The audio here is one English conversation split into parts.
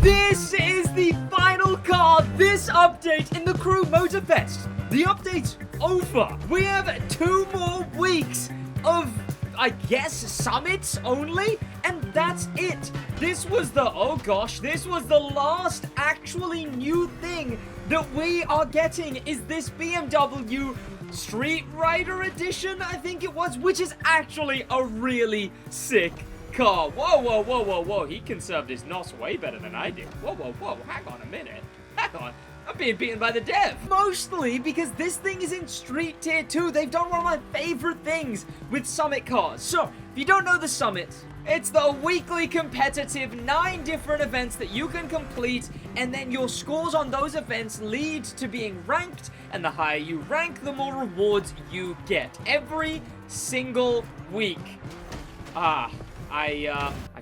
This is the final car, this update in the Crew Motorfest. The update's over. We have 2 more weeks of, I guess, summits only, and that's it. This was the, oh gosh, this was the last actually new thing that we are getting, is this BMW Street Rider Edition, I think it was, which is actually a really sick car. Whoa, whoa, whoa, whoa, whoa. He conserved his NOS way better than I did. Whoa, whoa, whoa. Hang on a minute. Hang on. I'm being beaten by the dev. Mostly because this thing is in Street Tier 2. They've done one of my favorite things with Summit cars. So, if you don't know the Summit, it's the weekly competitive 9 different events that you can complete, and then your scores on those events lead to being ranked, and the higher you rank, the more rewards you get every single week. I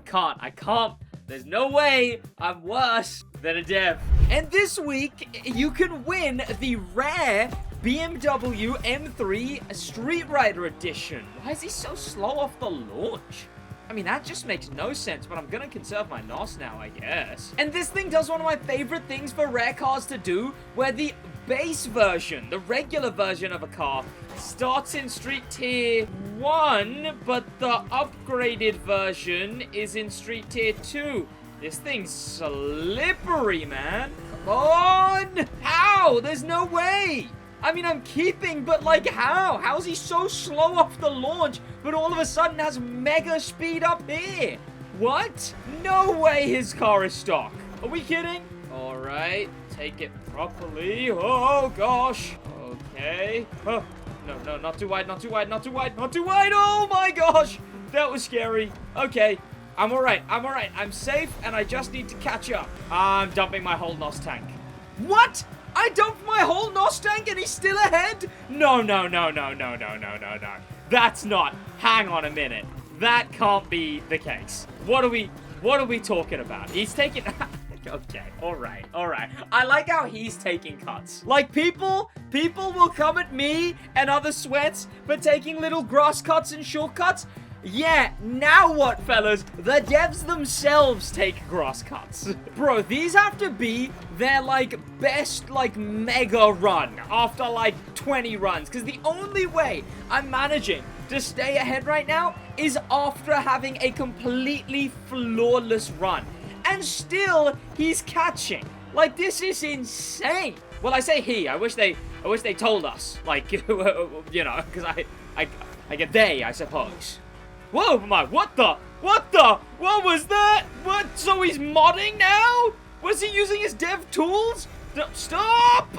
can't. There's no way I'm worse than a dev. And this week, you can win the rare BMW M3 Street Rider Edition. Why is he so slow off the launch? I mean, that just makes no sense, but I'm gonna conserve my NOS now, I guess. And this thing does one of my favorite things for rare cars to do, where the base version, the regular version of a car, starts in Street Tier 1, but the upgraded version is in Street Tier 2. This thing's slippery, man. Come on! How? There's no way! I mean, I'm keeping, but like how? How's he so slow off the launch, but all of a sudden has mega speed up here? What? No way his car is stock. Are we kidding? Alright, take it properly. Oh gosh. Okay. Oh, no, not too wide, not too wide, not too wide, not too wide. Oh my gosh. That was scary. Okay. I'm alright, I'm safe, and I just need to catch up. I'm dumping my whole NOS tank. What? I dumped my whole NOS tank and he's still ahead? No. That's not. Hang on a minute. That can't be the case. What are we talking about? He's taking... Okay, alright. I like how he's taking cuts. Like, people will come at me and other sweats for taking little grass cuts and shortcuts. Yeah, now what, fellas? The devs themselves take grass cuts. Bro, these have to be their, like, best, like, mega run after, like, 20 runs. Because the only way I'm managing to stay ahead right now is after having a completely flawless run. And still, he's catching. Like, this is insane. Well, I say he. I wish they told us. Like, you know, because I get they, I suppose. Whoa, what was that? What? So he's modding now? Was he using his dev tools? Stop!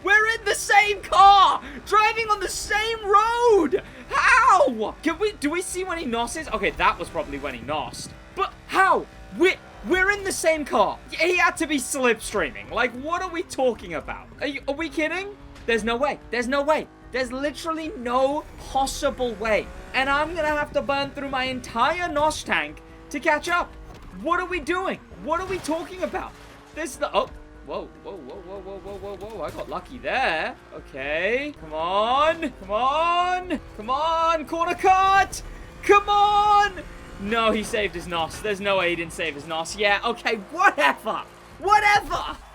We're in the same car, driving on the same road. How? Do we see when he nosses? Okay, that was probably when he nossed. But how? We're in the same car. He had to be slipstreaming. Like, what are we talking about? Are we kidding? There's no way. There's literally no possible way. And I'm gonna have to burn through my entire NOS tank to catch up. What are we doing? What are we talking about? This is the... Oh. Whoa. I got lucky there. Okay. Come on. Corner cut. Come on. No, he saved his NOS. There's no way he didn't save his NOS. Yeah, okay, whatever.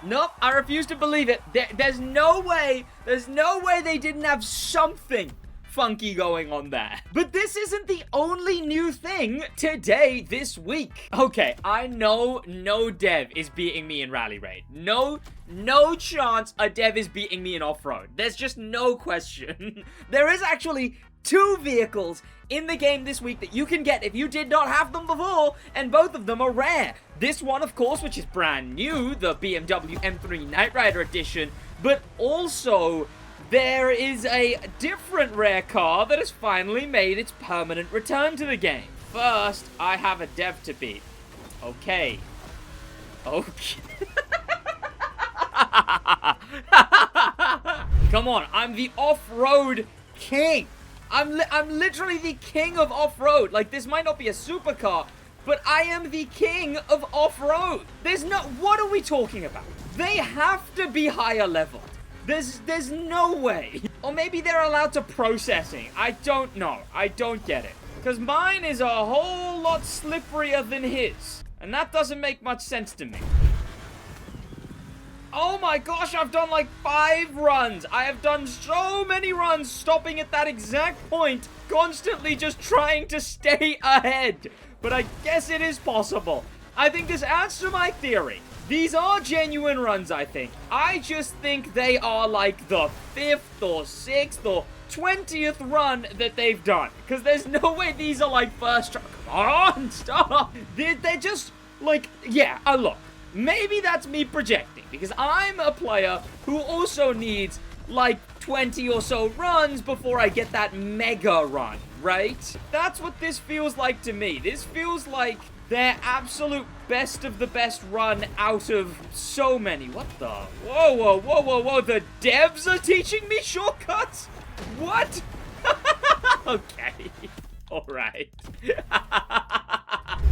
Nope, I refuse to believe it. There's no way they didn't have something funky going on there. But this isn't the only new thing today, this week. Okay, I know no dev is beating me in Rally Raid. No chance a dev is beating me in off-road. There's just no question. There is actually 2 vehicles in the game this week that you can get if you did not have them before, and both of them are rare. This one, of course, which is brand new, the BMW M3 Night Rider Edition, but also there is a different rare car that has finally made its permanent return to the game. First, I have a dev to beat. Okay. Come on, I'm the off-road king. I'm literally the king of off-road. Like, this might not be a supercar, but I am the king of off-road. What are we talking about? They have to be higher leveled. There's no way. Or maybe they're allowed to processing. I don't know. I don't get it. Because mine is a whole lot slipperier than his. And that doesn't make much sense to me. Oh my gosh, I've done like 5 runs. I have done so many runs, stopping at that exact point, constantly just trying to stay ahead. But I guess it is possible. I think this adds to my theory. These are genuine runs, I think. I just think they are like the 5th or 6th or 20th run that they've done. Because there's no way these are like first try. Come on, stop. They're just like, yeah, look. Maybe that's me projecting, because I'm a player who also needs like 20 or so runs before I get that mega run, right? That's what this feels like to me. This feels like their absolute best of the best run out of so many. What the? Whoa, whoa, whoa, whoa, whoa. The devs are teaching me shortcuts? What? Okay. All right.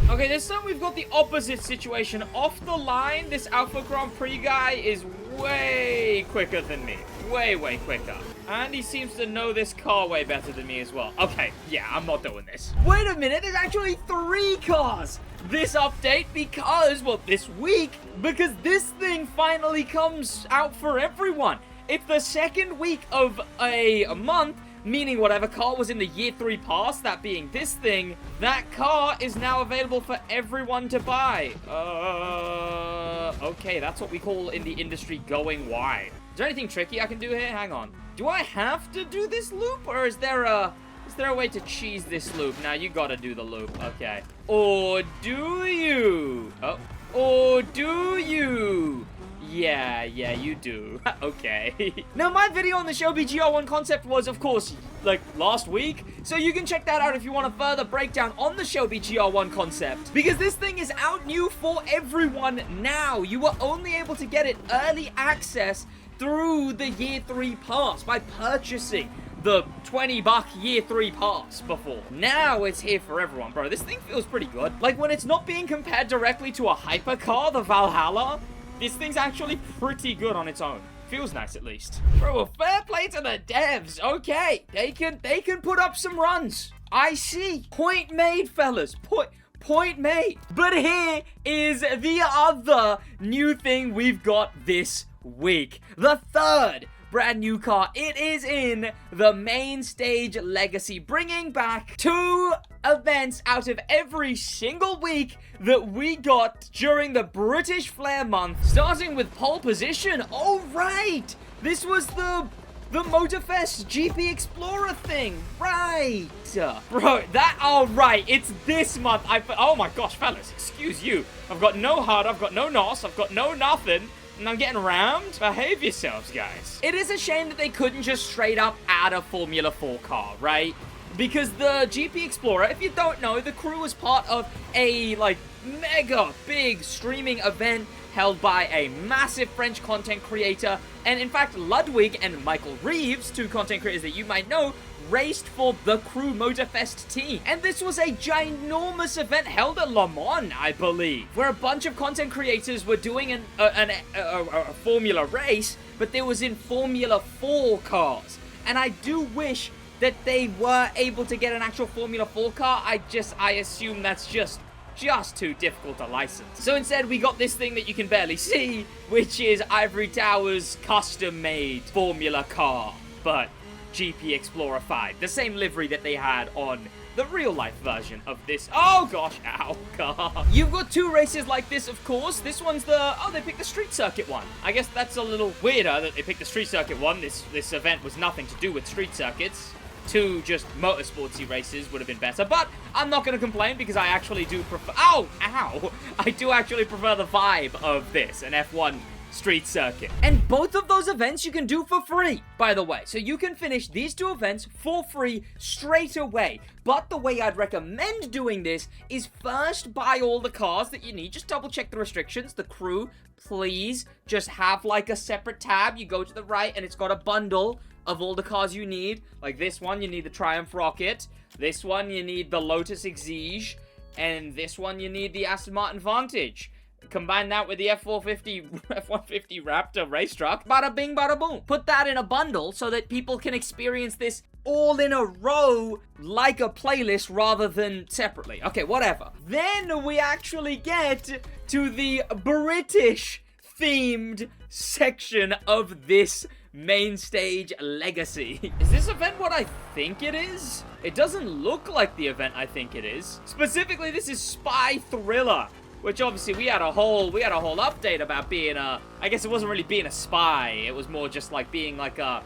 Okay, this time we've got the opposite situation. Off the line, this Alpha Grand Prix guy is way quicker than me. Way, way quicker. And he seems to know this car way better than me as well. Okay, yeah, I'm not doing this. Wait a minute, there's actually 3 cars this update because, well, this week, because this thing finally comes out for everyone. It's the 2nd week of a month, meaning whatever car was in the year 3 pass, that being this thing, that car is now available for everyone to buy. Okay, that's what we call in the industry going wide. Is there anything tricky I can do here? Hang on. Do I have to do this loop, or is there a way to cheese this loop? Now, you gotta do the loop. Okay. Or do you? Oh. Or do you? Yeah, you do. Okay. Now, my video on the Shelby GR-1 Concept was, of course, like, last week. So you can check that out if you want a further breakdown on the Shelby GR-1 Concept. Because this thing is out new for everyone now. You were only able to get it early access through the year 3 pass by purchasing the $20 year 3 pass before. Now it's here for everyone, bro. This thing feels pretty good. Like, when it's not being compared directly to a hypercar, the Valhalla, this thing's actually pretty good on its own. Feels nice, at least. Bro, fair play to the devs. Okay, they can put up some runs. I see. Point made, fellas. Point made. But here is the other new thing we've got this week. The 3rd brand new car. It is in the main stage legacy, bringing back 2 events out of every single week that we got during the British Flair month, starting with pole position. Oh, right. This was the Motorfest GP Explorer thing, right? Bro, right, it's this month. Oh my gosh, fellas, excuse you. I've got no HUD, I've got no NOS, I've got no nothing. And I'm getting rammed? Behave yourselves, guys. It is a shame that they couldn't just straight up add a Formula 4 car, right? Because the GP Explorer, if you don't know, the crew was part of a, like, mega big streaming event held by a massive French content creator. And in fact, Ludwig and Michael Reeves, 2 content creators that you might know, raced for the Crew Motorfest team. And this was a ginormous event held at Le Mans, I believe, where a bunch of content creators were doing a Formula race, but there was in Formula 4 cars. And I do wish that they were able to get an actual Formula 4 car. I assume that's just too difficult to license. So instead, we got this thing that you can barely see, which is Ivory Tower's custom-made Formula car, but GP Explorer 5, the same livery that they had on the real-life version of this. Oh gosh, ow, car. You've got 2 races like this, of course. This one's they picked the street circuit one. I guess that's a little weirder that they picked the street circuit one. This event was nothing to do with street circuits. 2 just motorsportsy races would have been better, but I'm not going to complain because I actually do prefer... Ow! I do actually prefer the vibe of this, an F1 street circuit. And both of those events you can do for free, by the way. So you can finish these 2 events for free straight away. But the way I'd recommend doing this is first buy all the cars that you need. Just double check the restrictions. The crew, please just have like a separate tab. You go to the right and it's got a bundle of all the cars you need. Like this one, you need the Triumph Rocket. This one, you need the Lotus Exige. And this one, you need the Aston Martin Vantage. Combine that with the F150 Raptor race truck. Bada bing, bada boom. Put that in a bundle so that people can experience this all in a row like a playlist rather than separately. Okay, whatever. Then we actually get to the British themed section of this main stage legacy. Is this event what I think it is? It doesn't look like the event I think it is. Specifically, this is Spy Thriller, which obviously we had a whole update about being I guess it wasn't really being a spy. It was more just like being like a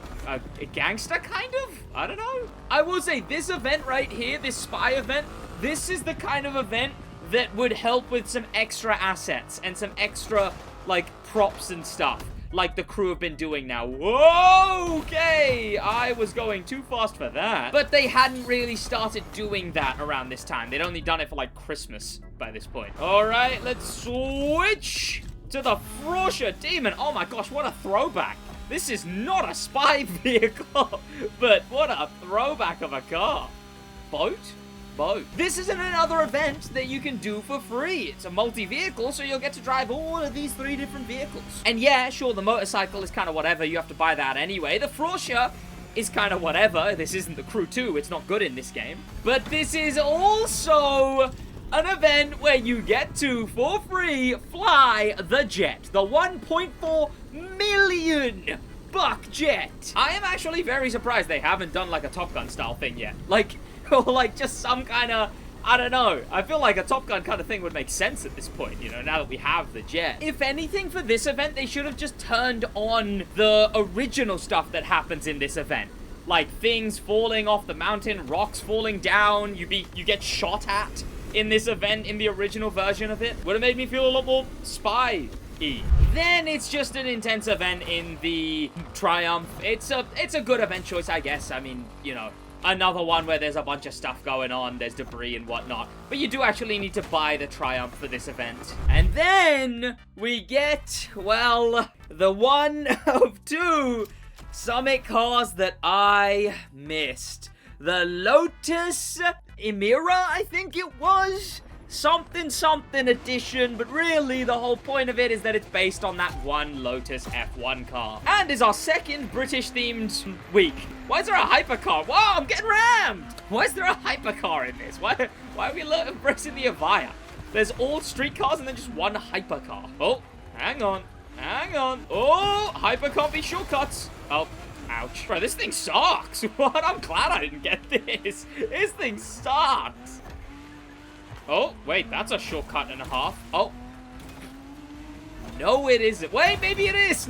gangster kind of? I don't know. I will say this event right here, this spy event, this is the kind of event that would help with some extra assets and some extra like props and stuff, like the crew have been doing now. Whoa, okay, I was going too fast for that. But they hadn't really started doing that around this time. They'd only done it for like Christmas by this point. All right, let's switch to the Froscher Demon. Oh my gosh, what a throwback. This is not a spy vehicle, but what a throwback of a car. Boat? This is another event that you can do for free. It's a multi-vehicle, so you'll get to drive all of these 3 different vehicles. And yeah, sure, the motorcycle is kind of whatever. You have to buy that anyway. The Froscher is kind of whatever. This isn't the Crew 2. It's not good in this game. But this is also an event where you get to, for free, fly the jet. The 1.4 million buck jet. I am actually very surprised they haven't done like a Top Gun style thing yet. Or like just some kind of, I don't know. I feel like a Top Gun kind of thing would make sense at this point, you know, now that we have the jet. If anything, for this event, they should have just turned on the original stuff that happens in this event. Like things falling off the mountain, rocks falling down, you get shot at in this event in the original version of it. Would have made me feel a lot more spy-y. Then it's just an intense event in the Triumph. It's a good event choice, I guess. I mean, you know, another one where there's a bunch of stuff going on, there's debris and whatnot. But you do actually need to buy the Triumph for this event. And then we get, well, the one of 2 Summit cars that I missed. The Lotus Emira, I think it was? Something edition, but really the whole point of it is that it's based on that one Lotus F1 car. And is our second British themed week. Why is there a hypercar? Whoa, I'm getting rammed! Why is there a hypercar in this? Why are we embracing the Avaya? There's all street cars and then just one hypercar. Oh, hang on. Oh, hyper can't be shortcuts. Oh, ouch. Bro, this thing sucks. What? I'm glad I didn't get this. This thing sucks. Oh, wait, that's a shortcut and a half. Oh. No, it isn't. Wait, maybe it is.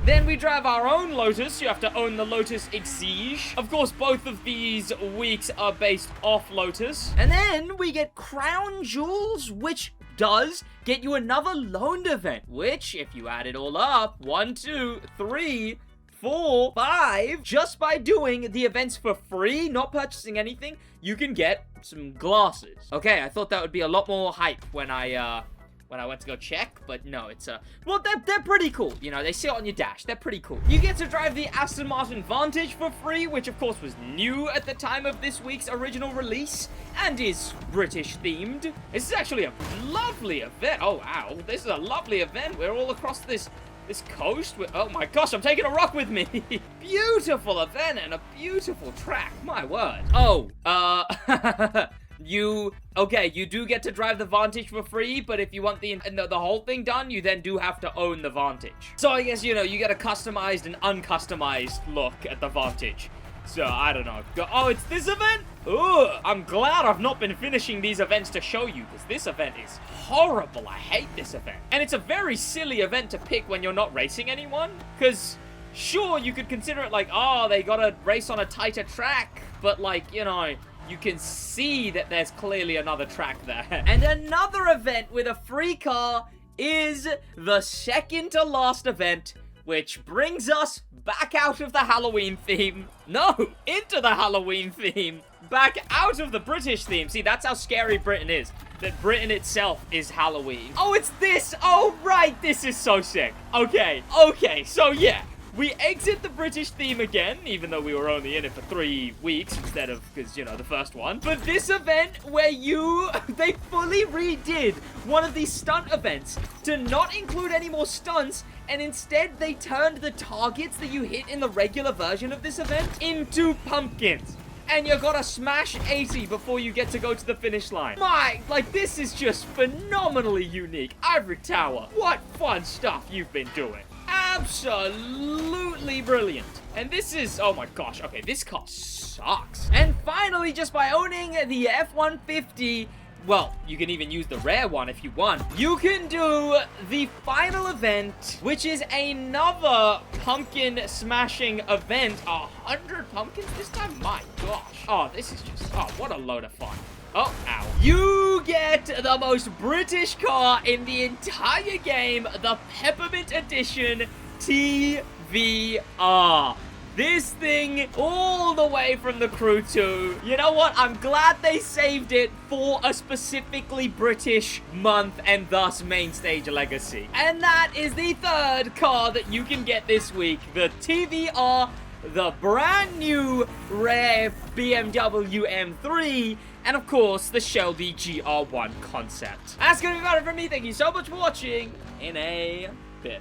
Then we drive our own Lotus. You have to own the Lotus Exige. Of course, both of these weeks are based off Lotus. And then we get Crown Jewels, which does get you another loaned event, which, if you add it all up, 1, 2, 3, 4, 5, just by doing the events for free, not purchasing anything, you can get some glasses. Okay, I thought that would be a lot more hype when I went to go check, but no, it's well, they're pretty cool. You know, they sit on your dash. They're pretty cool. You get to drive the Aston Martin Vantage for free, which of course was new at the time of this week's original release and is British themed. This is actually a lovely event. Oh wow, this is a lovely event. We're all across this coast. Oh my gosh, I'm taking a rock with me. Beautiful event and a beautiful track. My word. Oh, you do get to drive the Vantage for free, but if you want the whole thing done, you then do have to own the Vantage. So I guess, you know, you get a customized and uncustomized look at the Vantage. So, I don't know. Oh, it's this event? Ugh, I'm glad I've not been finishing these events to show you, because this event is horrible. I hate this event. And it's a very silly event to pick when you're not racing anyone, because sure, you could consider it like, oh, they gotta race on a tighter track, but like, you know, you can see that there's clearly another track there. And another event with a free car is the second to last event, which brings us back out of the Halloween theme. No, into the Halloween theme. Back out of the British theme. See, that's how scary Britain is. That Britain itself is Halloween. Oh, it's this. Oh, right. This is so sick. Okay, so yeah. We exit the British theme again, even though we were only in it for 3 weeks instead of, because, you know, the first one. But this event where they fully redid one of these stunt events to not include any more stunts, and instead they turned the targets that you hit in the regular version of this event into pumpkins. And you gotta smash 80 before you get to go to the finish line. This is just phenomenally unique. Ivory Tower, what fun stuff you've been doing. Absolutely brilliant. And this is, oh my gosh, okay, this car sucks. And finally, just by owning the F-150, well, you can even use the rare one if you want. You can do the final event, which is another pumpkin smashing event. 100 pumpkins this time? My gosh. Oh, this is just, oh, what a load of fun. Oh, ow. You get the most British car in the entire game, the Peppermint Edition TVR. This thing all the way from the Crew 2. You know what? I'm glad they saved it for a specifically British month and thus main stage legacy. And that is the third car that you can get this week. The TVR, the brand new rare BMW M3, and of course, the Shelby GR-1 Concept. That's gonna be about it from me. Thank you so much for watching. In a